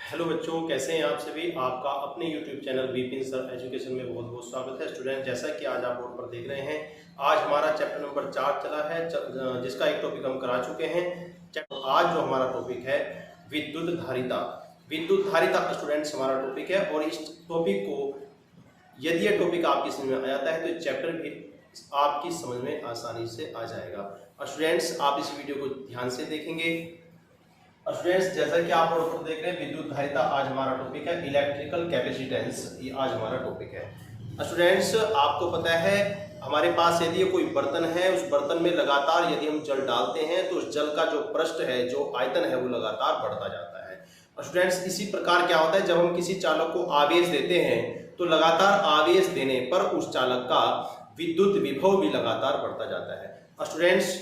Hello बच्चों, कैसे हैं आप सभी। आपका अपने YouTube channel Vipin sir education में बहुत बहुत स्वागत है। स्टूडेंट, जैसा कि आज आप बोर्ड पर देख रहे हैं, आज हमारा चैप्टर नंबर 4 चला है, जिसका एक टॉपिक हम करा चुके हैं। आज जो हमारा टॉपिक है विद्युत धारिता। विद्युत धारिता स्टूडेंट्स हमारा टॉपिक है, और इस टॉपिक को यदि यह टॉपिक आपकी समझ में आ जाता है तो चैप्टर भी आपकी समझ में आसानी से आ जाएगा। स्टूडेंट्स, आप इस वीडियो को ध्यान से देखेंगे। स्टूडेंट्स, जैसा कि आप बोर्ड पर देख रहे हैं, विद्युत धारिता आज हमारा टॉपिक है। इलेक्ट्रिकल कैपेसिटेंस ये आज हमारा टॉपिक है। स्टूडेंट्स, आपको पता है हमारे पास यदि कोई बर्तन है, उस बर्तन में लगातार यदि हम जल डालते हैं तो उस जल का जो पृष्ठ है, जो आयतन है, वो लगातार बढ़ता जाता है। स्टूडेंट्स, इसी प्रकार क्या होता है, जब हम किसी चालक को आवेश देते हैं तो लगातार आवेश देने पर उस चालक का विद्युत विभव भी लगातार बढ़ता जाता है। स्टूडेंट्स,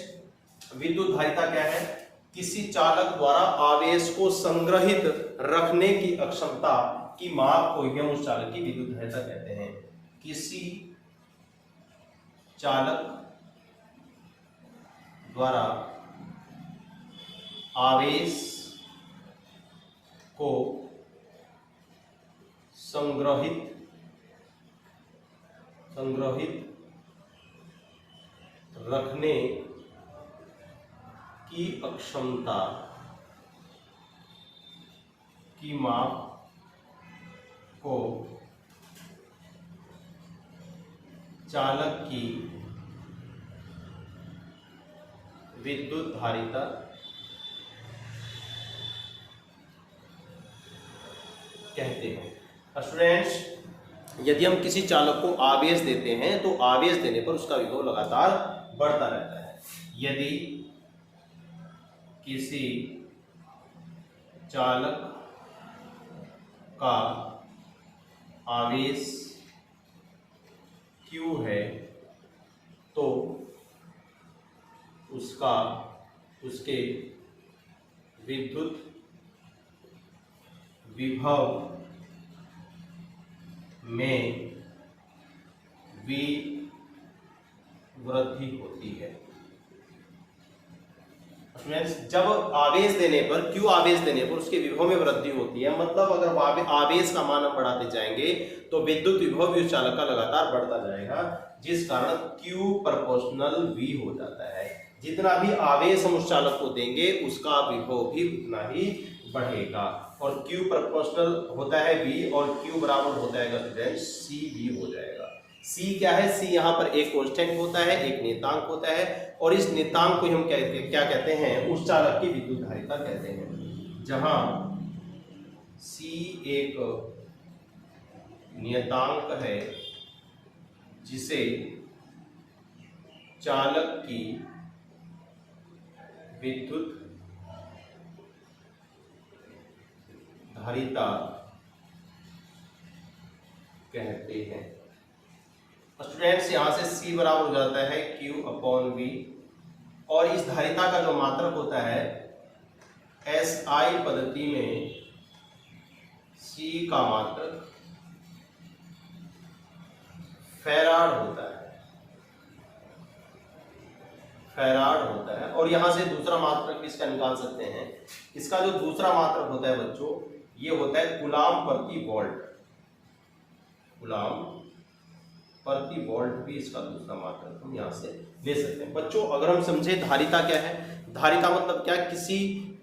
विद्युत धारिता क्या है? किसी चालक द्वारा आवेश को संग्रहित रखने की अक्षमता की माप को हम उस चालक की विद्युत धारिता कहते हैं। किसी चालक द्वारा आवेश को संग्रहित रखने की अक्षमता की माप को चालक की विद्युत धारिता कहते हैं। स्टूडेंट्स, यदि हम किसी चालक को आवेश देते हैं तो आवेश देने पर उसका विभव लगातार बढ़ता रहता है। यदि किसी चालक का आवेश Q है तो उसके विद्युत विभव में V वृद्धि होती है। जब आवेश देने पर, Q आवेश देने पर उसके विभव में वृद्धि होती है, मतलब अगर आवेश का मान हम बढ़ाते जाएंगे तो विद्युत विभव भी उस चालक का लगातार बढ़ता जाएगा, जिस कारण Q प्रोपोर्शनल V हो जाता है। जितना भी आवेश हम उस चालक को देंगे उसका विभव भी उतना ही बढ़ेगा, और Q प्रोपोर्शनल होता है V, और Q बराबर हो जाएगा स्टूडेंट्स CV हो जाएगा। C क्या है? C यहाँ पर एक कांस्टेंट होता है, एक नियतांक होता है, और इस नियतांक को हम क्या कहते हैं? उस चालक की विद्युत धारिता कहते हैं। जहां C एक नियतांक है जिसे चालक की विद्युत धारिता कहते हैं। स्टूडेंट्स, यहां से C बराबर हो जाता है Q/V, और इस धारिता का जो मात्रक होता है SI पद्धति में C का मात्रक फैराड होता है, और यहां से दूसरा मात्रक भी इसका निकाल सकते हैं। इसका जो दूसरा मात्रक होता है बच्चों, ये होता है कूलाम प्रति वोल्ट। कूलाम प्रति वोल्ट भी इसका दूसरा मात्रक हम यहां से ले सकते हैं। बच्चों, अगर हम समझे धारिता क्या है, धारिता मतलब क्या? किसी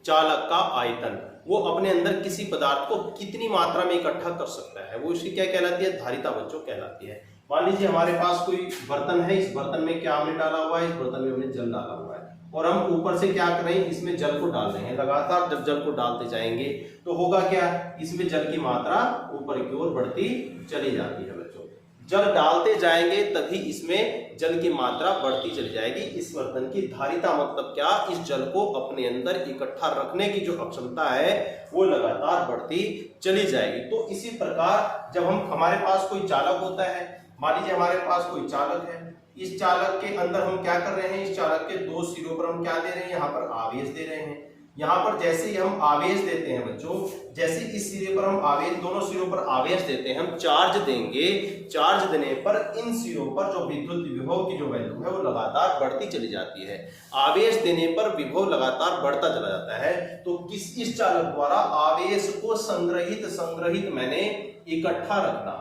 चालक का आयतन, वो अपने अंदर किसी पदार्थ को कितनी मात्रा में इकट्ठा कर सकता है, वो इसकी क्या कहलाती है? धारिता बच्चों कहलाती है। मान लीजिए हमारे पास कोई बर्तन है, इस बर्तन में क्या हमने डाला हुआ है? इस बर्तन में हमने जल डाला हुआ है, और हम ऊपर से क्या कर रहे हैं? इसमें जल को डाल रहे हैं। लगातार जब जल को डालते जाएंगे तो होगा क्या? इसमें जल की मात्रा ऊपर की ओर बढ़ती चली जाती है। बच्चों, जल डालते जाएंगे तभी इसमें जल की मात्रा बढ़ती चली जाएगी। इस बर्तन की धारिता मतलब क्या? इस जल को अपने अंदर इकट्ठा रखने की जो क्षमता है वो लगातार बढ़ती चली जाएगी। तो इसी प्रकार जब हमारे पास कोई चालक होता है, मान लीजिए हमारे पास कोई चालक है, इस चालक के अंदर हम क्या कर रहे हैं? इस चालक के दो सिरों पर हम क्या दे रहे हैं? यहाँ पर आवेश दे रहे हैं। यहाँ पर जैसे ही हम आवेश देते हैं बच्चों, जैसे इस सिरे पर हम आवेश, दोनों सिरों पर आवेश देते हैं, हम चार्ज देंगे, चार्ज देने पर इन सिरों पर जो विद्युत विभव की जो वैल्यू है वो लगातार बढ़ती चली जाती है। आवेश देने पर विभव लगातार बढ़ता चला जाता है। तो इस चालक द्वारा आवेश को संग्रहित मैंने इकट्ठा रखना,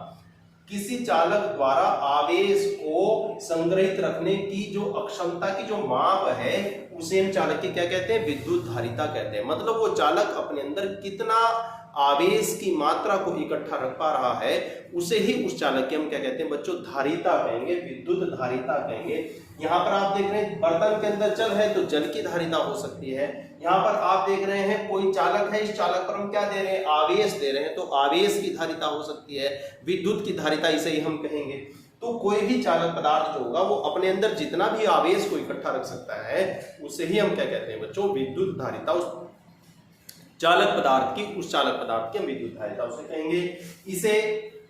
किसी चालक द्वारा आवेश को संग्रहित रखने की जो अक्षमता की जो माप है उसे हम चालक की क्या कहते हैं, विद्युत धारिता कहते हैं। मतलब वो चालक अपने अंदर कितना आवेश की मात्रा को इकट्ठा रख पा रहा है उसे ही उस चालक के हम क्या कहते हैं बच्चों, धारिता कहेंगे, विद्युत धारिता कहेंगे। यहाँ पर आप देख रहे हैं बर्तन के अंदर जल है तो जल की धारिता हो सकती है। यहाँ पर आप देख रहे हैं कोई चालक है, इस चालक पर हम क्या दे रहे हैं, आवेश दे रहे हैं, तो आवेश की धारिता हो सकती है, विद्युत की धारिता इसे ही हम कहेंगे। तो कोई भी चालक पदार्थ जो होगा वो अपने अंदर जितना भी आवेश को इकट्ठा रख सकता है उसे ही हम क्या कहते हैं बच्चों, विद्युत धारिता। उस चालक पदार्थ की, उस चालक पदार्थ की हम विद्युत धारिता उसे कहेंगे। इसे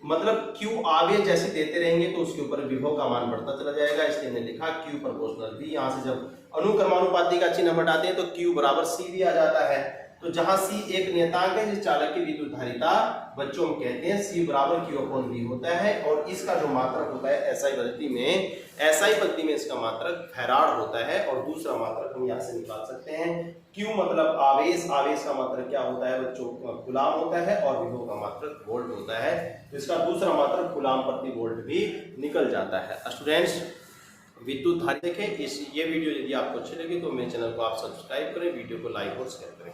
मतलब Q आवेश जैसे देते रहेंगे तो उसके ऊपर विभव का मान बढ़ता चला जाएगा, इसलिए हमने लिखा Q प्रोपोर्शनल V। यहाँ से जब अनुक्रमानुपाती का चिन्ह हटाते हैं तो Q बराबर C भी आ जाता है। तो जहां C एक नियतांक है जिस चालक की विद्युत धारिता बच्चों हम कहते हैं C बराबर Q/V होता है। और इसका जो मात्रक होता है SI पद्धति में इसका मात्रक फैराड होता है। और दूसरा मात्रक हम यहाँ से निकाल सकते हैं, Q मतलब आवेश, आवेश का मात्रक क्या होता है बच्चों, कूलाम होता है, और विभव का मात्रक वोल्ट होता है। तो इसका दूसरा मात्रक कूलाम प्रति वोल्ट भी निकल जाता है। स्टूडेंट्स विद्युत धारिता देखें। ये वीडियो यदि आपको अच्छी लगी तो मेरे चैनल को आप सब्सक्राइब करें, वीडियो को लाइक और शेयर करें।